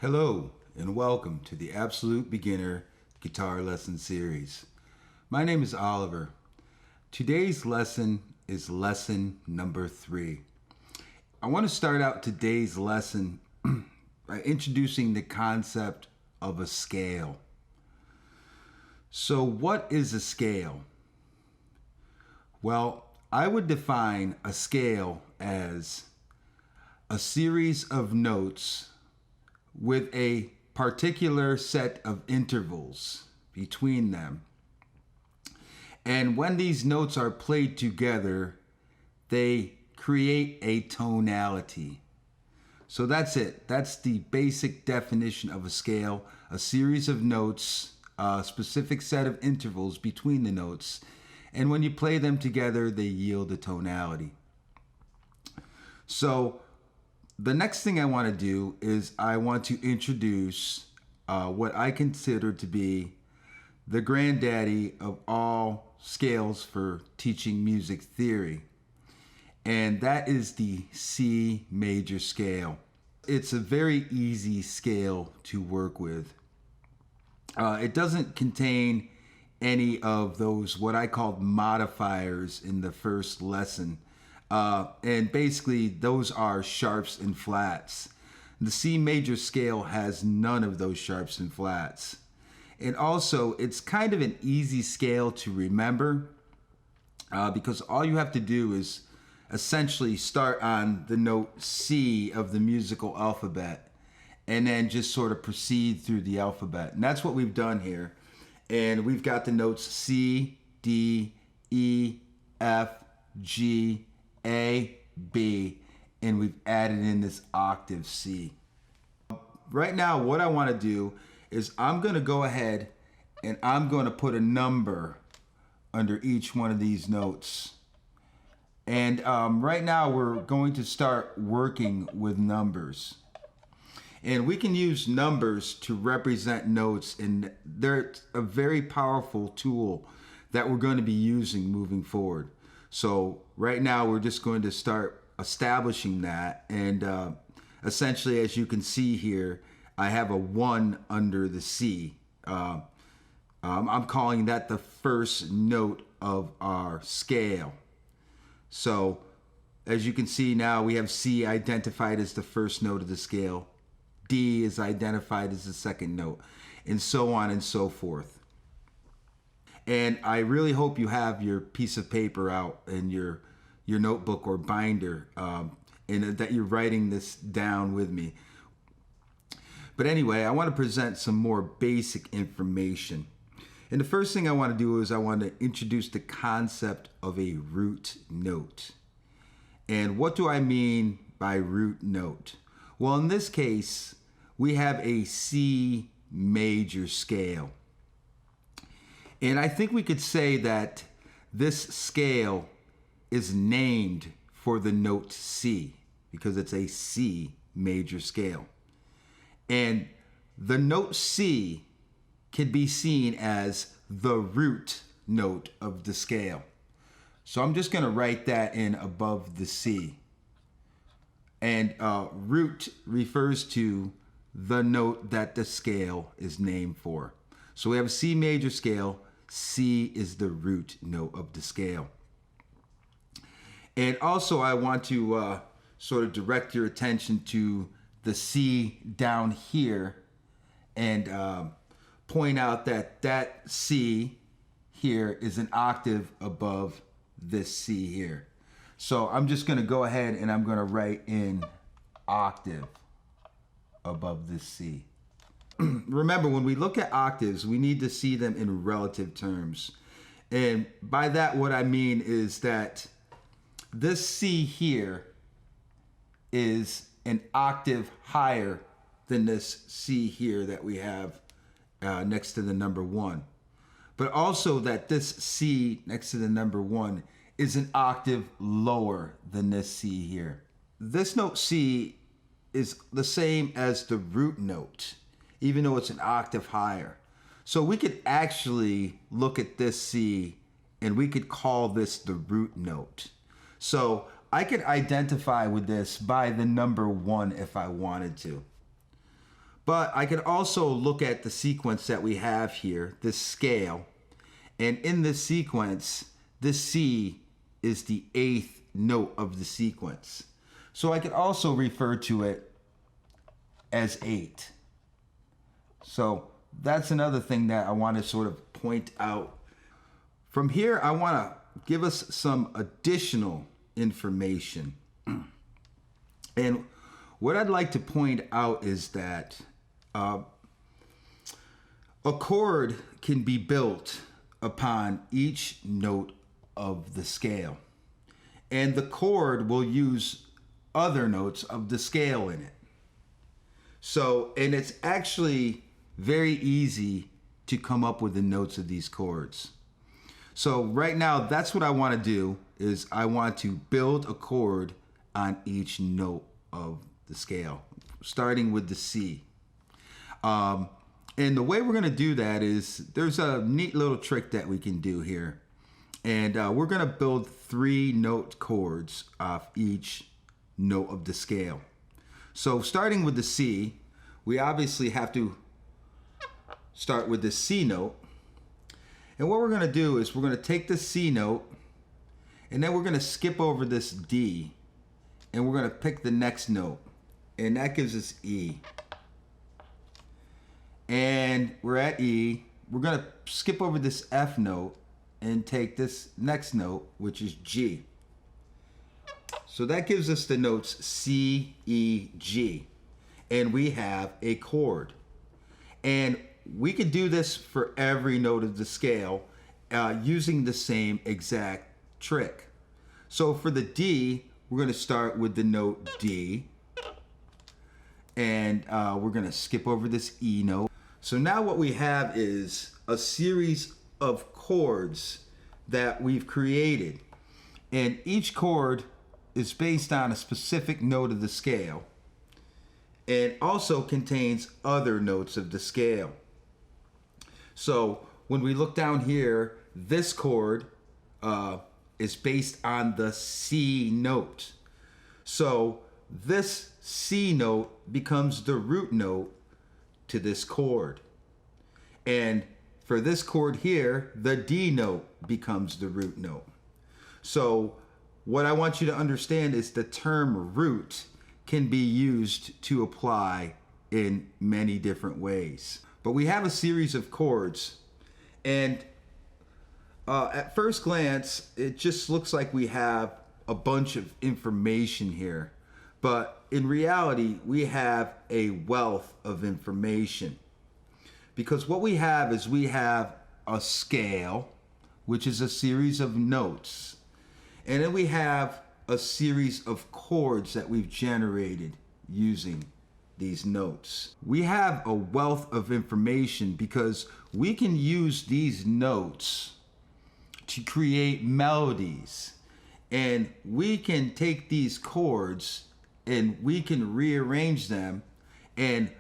Hello and welcome to the Absolute Beginner Guitar Lesson Series. My name is Oliver. Today's lesson is lesson number 3. I want to start out today's lesson by introducing the concept of a scale. So what is a scale? Well, I would define a scale as a series of notes with a particular set of intervals between them. And when these notes are played together, they create a tonality. So that's it. That's the basic definition of a scale, a series of notes, a specific set of intervals between the notes. And when you play them together, they yield a tonality. So the next thing I want to do is I want to introduce what I consider to be the granddaddy of all scales for teaching music theory. And that is the C major scale. It's a very easy scale to work with. It doesn't contain any of those what I called modifiers in the first lesson. And basically those are sharps and flats. The C major scale has none of those sharps and flats. And also it's kind of an easy scale to remember because all you have to do is essentially start on the note C of the musical alphabet and then just sort of proceed through the alphabet. And that's what we've done here. And we've got the notes C, D, E, F, G, A, B, and we've added in this octave C. Right now, what I want to do is I'm going to go ahead and I'm going to put a number under each one of these notes. And right now, we're going to start working with numbers. And we can use numbers to represent notes, and they're a very powerful tool that we're going to be using moving forward. So right now we're just going to start establishing that, and essentially, as you can see here, I have a 1 under the C. I'm calling that the first note of our scale. So as you can see now, we have C identified as the first note of the scale. D is identified as the second note, and so on and so forth. And I really hope you have your piece of paper out and your notebook or binder, and that you're writing this down with me. But anyway, I want to present some more basic information. And the first thing I want to do is I want to introduce the concept of a root note. And what do I mean by root note? Well, in this case, we have a C major scale. And I think we could say that this scale is named for the note C because it's a C major scale. And the note C can be seen as the root note of the scale. So I'm just going to write that in above the C. And root refers to the note that the scale is named for. So we have a C major scale. C is the root note of the scale. And also I want to sort of direct your attention to the C down here and point out that that C here is an octave above this C here. So I'm just going to go ahead and I'm going to write in octave above this C. Remember, when we look at octaves, we need to see them in relative terms. And by that, what I mean is that this C here is an octave higher than this C here that we have next to the number 1. But also that this C next to the number 1 is an octave lower than this C here. This note C is the same as the root note, even though it's an octave higher. So we could actually look at this C and we could call this the root note. So I could identify with this by the number 1 if I wanted to. But I could also look at the sequence that we have here, this scale. And in this sequence, this C is the 8th note of the sequence. So I could also refer to it as 8. So that's another thing that I want to sort of point out. From here, I want to give us some additional information. And what I'd like to point out is that a chord can be built upon each note of the scale. And the chord will use other notes of the scale in it. So, and it's actually very easy to come up with the notes of these chords. So right now, that's what I want to do, is I want to build a chord on each note of the scale, starting with the C. And the way we're going to do that is there's a neat little trick that we can do here. And we're going to build 3 note chords off each note of the scale. So starting with the C, we obviously have to start with the C note. And what we're going to do is we're going to take the C note, and then we're going to skip over this D, and we're going to pick the next note, and that gives us E. And we're at E. We're going to skip over this F note and take this next note, which is G. So that gives us the notes C, E, G. And we have a chord. And we could do this for every note of the scale using the same exact trick. So for the D, we're going to start with the note D. And we're going to skip over this E note. So now what we have is a series of chords that we've created. And each chord is based on a specific note of the scale, and also contains other notes of the scale. So when we look down here, this chord is based on the C note. So this C note becomes the root note to this chord. And for this chord here, the D note becomes the root note. So what I want you to understand is the term root can be used to apply in many different ways. But we have a series of chords, and at first glance, it just looks like we have a bunch of information here. But in reality, we have a wealth of information. Because what we have is we have a scale, which is a series of notes. And then we have a series of chords that we've generated using these notes. We have a wealth of information because we can use these notes to create melodies. And we can take these chords and we can rearrange them, and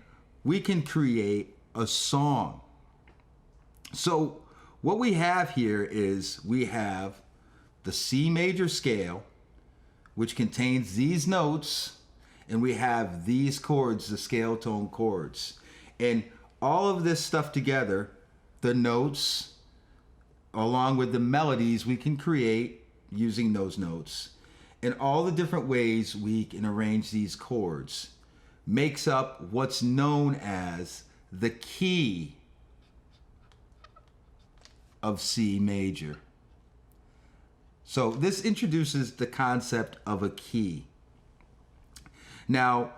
we can create a song. So what we have here is we have the C major scale, which contains these notes, and we have these chords, the scale tone chords. And all of this stuff together, the notes, along with the melodies we can create using those notes, and all the different ways we can arrange these chords, makes up what's known as the key of C major. So this introduces the concept of a key. Now,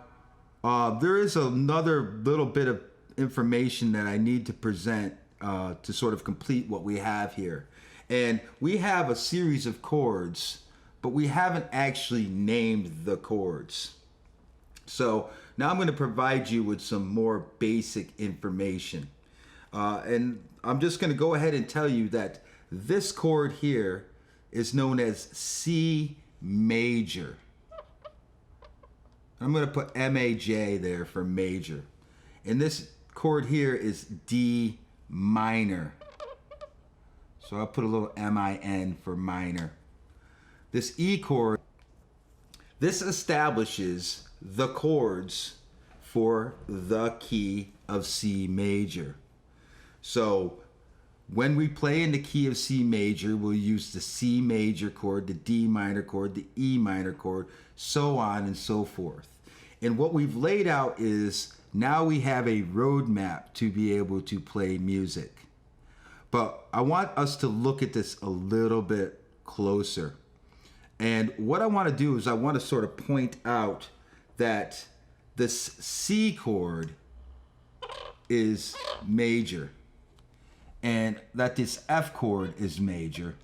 there is another little bit of information that I need to present to sort of complete what we have here. And we have a series of chords, but we haven't actually named the chords. So now I'm going to provide you with some more basic information. And I'm just going to go ahead and tell you that this chord here is known as C major. I'm going to put M-A-J there for major. And this chord here is D minor. So I'll put a little M-I-N for minor. This E chord, this establishes the chords for the key of C major. So when we play in the key of C major, we'll use the C major chord, the D minor chord, the E minor chord, so on and so forth. And what we've laid out is now we have a roadmap to be able to play music. But I want us to look at this a little bit closer. And what I want to do is I want to sort of point out that this C chord is major, and that this F chord is major,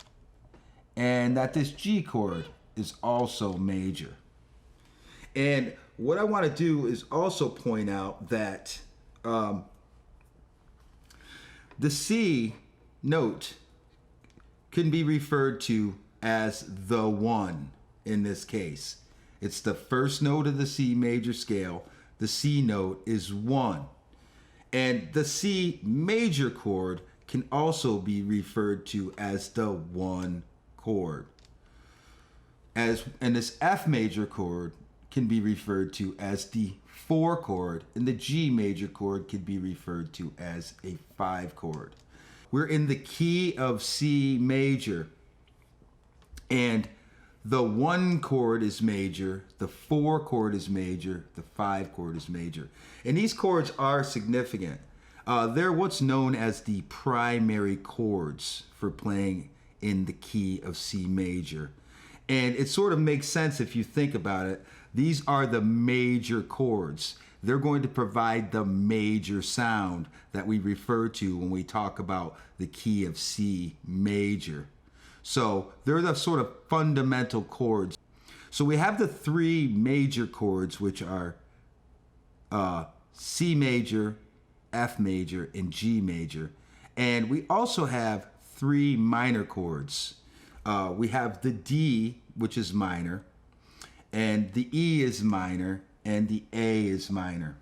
and that this G chord is also major. And what I want to do is also point out that the C note can be referred to as the one in this case. It's the first note of the C major scale. The C note is 1. And the C major chord can also be referred to as the 1 chord. And this F major chord can be referred to as the 4 chord, and the G major chord can be referred to as a 5 chord. We're in the key of C major, and the 1 chord is major, the 4 chord is major, the 5 chord is major. And these chords are significant. They're what's known as the primary chords for playing in the key of C major. And it sort of makes sense if you think about it. These are the major chords. They're going to provide the major sound that we refer to when we talk about the key of C major. So they're the sort of fundamental chords. So we have the 3 major chords, which are C major, F major, and G major. And we also have 3 minor chords. We have the D, which is minor, and the E is minor, and the A is minor.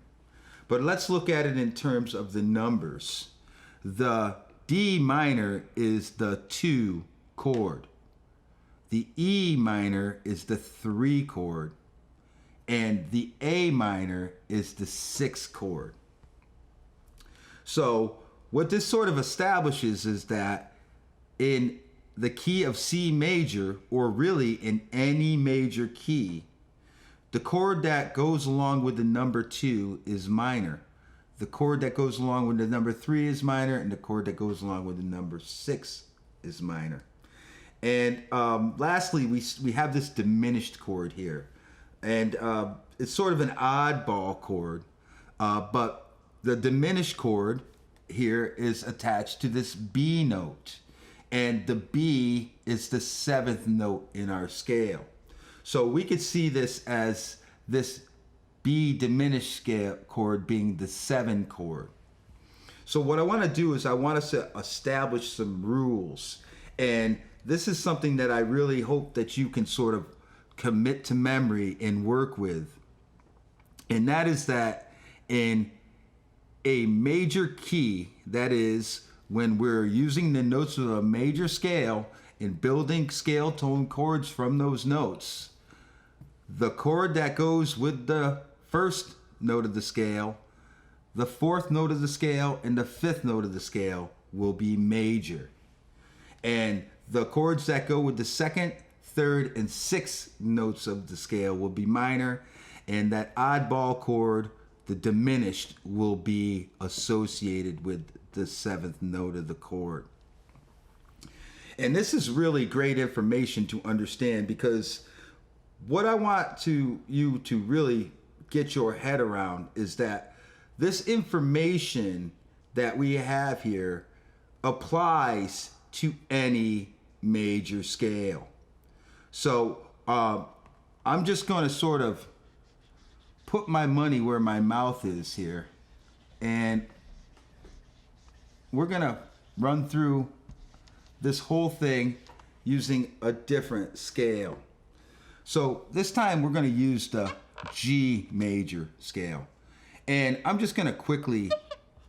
But let's look at it in terms of the numbers. The D minor is the 2 chord. The E minor is the 3 chord. And the A minor is the 6 chord. So what this sort of establishes is that in the key of C major, or really in any major key, the chord that goes along with the number 2 is minor. The chord that goes along with the number 3 is minor, and the chord that goes along with the number 6 is minor. And lastly, we have this diminished chord here. And it's sort of an oddball chord, but the diminished chord here is attached to this B note. And the B is the 7th note in our scale. So we could see this as this B diminished scale chord being the 7 chord. So what I want to do is I want us to establish some rules. And this is something that I really hope that you can sort of commit to memory and work with. And that is that in a major key, that is when we're using the notes of a major scale and building scale tone chords from those notes, the chord that goes with the first note of the scale, the 4th note of the scale, and the 5th note of the scale will be major. And the chords that go with the 2nd, 3rd, and 6th notes of the scale will be minor, and that oddball chord, the diminished, will be associated with the 7th note of the chord. And this is really great information to understand, because what I want you to really get your head around is that this information that we have here applies to any major scale. So I'm just going to sort of put my money where my mouth is here, and we're going to run through this whole thing using a different scale. So this time we're going to use the G major scale. And I'm just going to quickly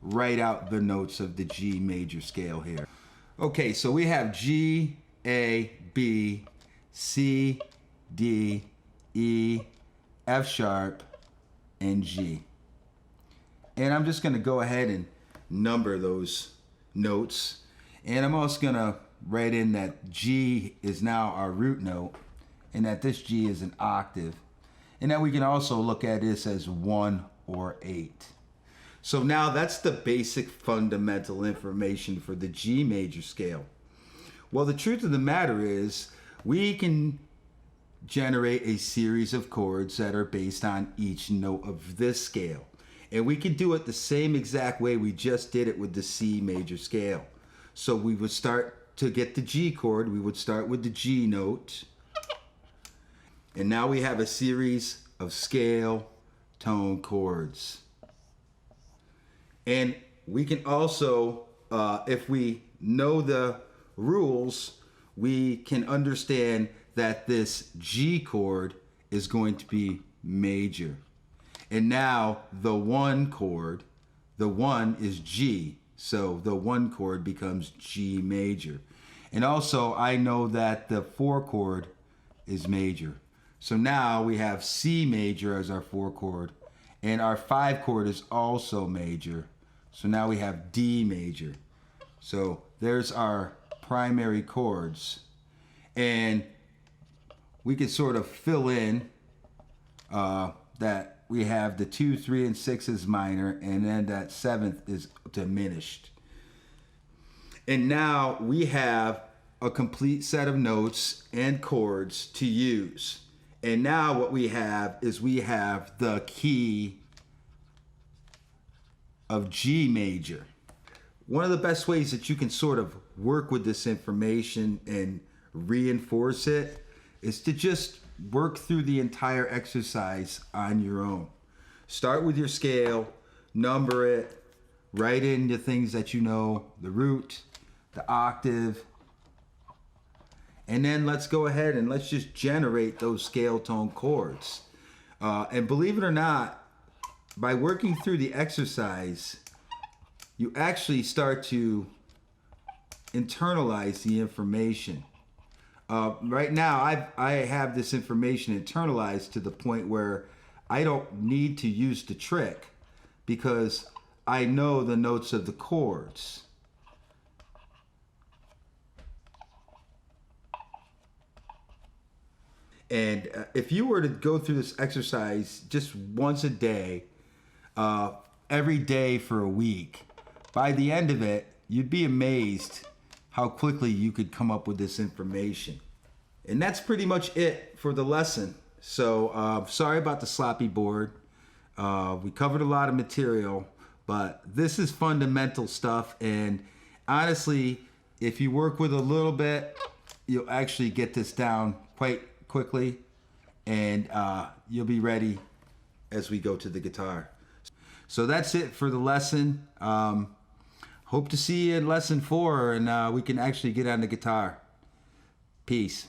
write out the notes of the G major scale here. Okay, so we have G, A, B, C, D, E, F sharp, and G. And I'm just going to go ahead and number those notes. And I'm also going to write in that G is now our root note and that this G is an octave. And then we can also look at this as 1 or 8. So now that's the basic fundamental information for the G major scale. Well, the truth of the matter is we can generate a series of chords that are based on each note of this scale. And we can do it the same exact way we just did it with the C major scale. So we would start to get the G chord, we would start with the G note. And now we have a series of scale tone chords. And we can also, if we know the rules, we can understand that this G chord is going to be major. And now the 1 chord, the 1 is G, so the 1 chord becomes G major. And also I know that the 4 chord is major. So now we have C major as our 4 chord, and our 5 chord is also major. So now we have D major. So there's our primary chords. And we can sort of fill in that we have the 2, 3, and 6 is minor, and then that 7th is diminished. And now we have a complete set of notes and chords to use. And now what we have is we have the key of G major. One of the best ways that you can sort of work with this information and reinforce it is to just work through the entire exercise on your own. Start with your scale, number it, write in the things that you know, the root, the octave, and then let's go ahead and let's just generate those scale tone chords. And believe it or not, by working through the exercise, you actually start to internalize the information. Right now, I have this information internalized to the point where I don't need to use the trick because I know the notes of the chords. And if you were to go through this exercise just once a day, every day for a week, by the end of it, you'd be amazed how quickly you could come up with this information. And that's pretty much it for the lesson. So sorry about the sloppy board. We covered a lot of material, but this is fundamental stuff. And honestly, if you work with a little bit, you'll actually get this down quite quickly, and you'll be ready as we go to the guitar. So that's it for the lesson. Hope to see you in lesson 4, and we can actually get on the guitar. Peace.